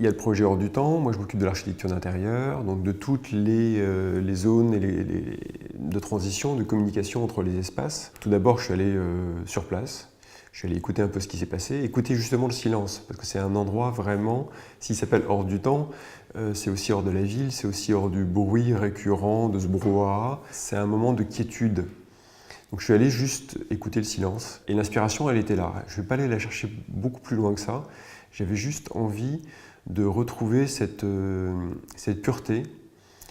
Il y a le projet Hors du Temps. Moi, je m'occupe de l'architecture d'intérieur, donc de toutes les zones de transition, de communication entre les espaces. Tout d'abord, je suis allé sur place. Je suis allé écouter un peu ce qui s'est passé, écouter justement le silence, parce que c'est un endroit vraiment, s'il s'appelle Hors du Temps, c'est aussi hors de la ville, c'est aussi hors du bruit récurrent, de ce brouhaha. C'est un moment de quiétude. Donc je suis allé juste écouter le silence, et l'inspiration, elle était là. Je ne vais pas aller la chercher beaucoup plus loin que ça. J'avais juste envie de retrouver cette pureté,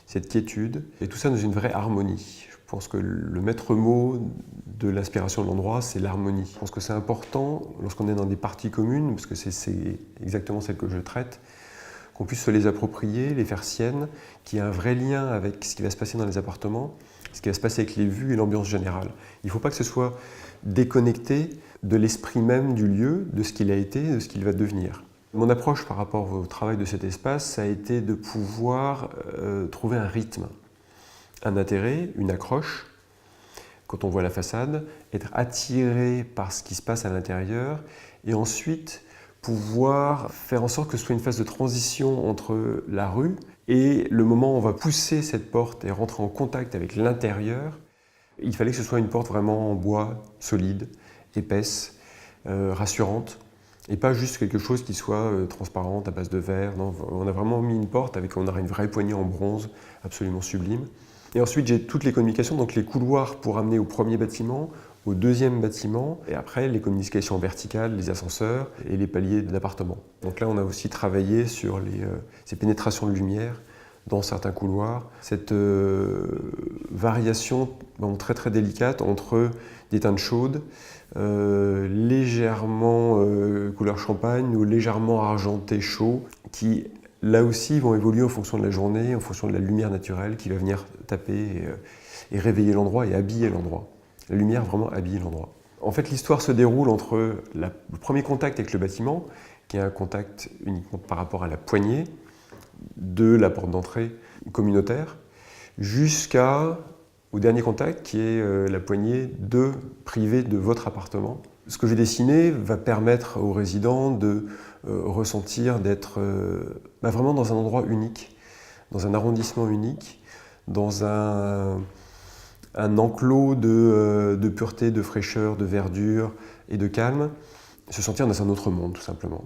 cette quiétude, et tout ça dans une vraie harmonie. Je pense que le maître mot de l'inspiration de l'endroit, c'est l'harmonie. Je pense que c'est important, lorsqu'on est dans des parties communes, parce que c'est exactement celle que je traite, qu'on puisse se les approprier, les faire siennes, qu'il y ait un vrai lien avec ce qui va se passer dans les appartements, ce qui va se passer avec les vues et l'ambiance générale. Il ne faut pas que ce soit déconnecté de l'esprit même du lieu, de ce qu'il a été, de ce qu'il va devenir. Mon approche par rapport au travail de cet espace, ça a été de pouvoir trouver un rythme, un intérêt, une accroche, quand on voit la façade, être attiré par ce qui se passe à l'intérieur, et ensuite pouvoir faire en sorte que ce soit une phase de transition entre la rue et le moment où on va pousser cette porte et rentrer en contact avec l'intérieur. Il fallait que ce soit une porte vraiment en bois, solide, épaisse, rassurante, et pas juste quelque chose qui soit transparente à base de verre. Non, on a vraiment mis une porte avec, on aura une vraie poignée en bronze, absolument sublime. Et ensuite, j'ai toutes les communications, donc les couloirs pour amener au premier bâtiment, au deuxième bâtiment, et après les communications verticales, les ascenseurs et les paliers de l'appartement. Donc là, on a aussi travaillé sur ces pénétrations de lumière dans certains couloirs, cette variation très très délicate entre des teintes chaudes, légèrement couleur champagne ou légèrement argenté chaud, qui là aussi vont évoluer en fonction de la journée, en fonction de la lumière naturelle qui va venir taper et réveiller l'endroit et habiller l'endroit. La lumière vraiment habille l'endroit. En fait, l'histoire se déroule entre le premier contact avec le bâtiment, qui est un contact uniquement par rapport à la poignée de la porte d'entrée communautaire, jusqu'au dernier contact, qui est la poignée privée de votre appartement. Ce que j'ai dessiné va permettre aux résidents de ressentir d'être vraiment dans un endroit unique, dans un arrondissement unique, dans un enclos de pureté, de fraîcheur, de verdure et de calme, se sentir dans un autre monde tout simplement.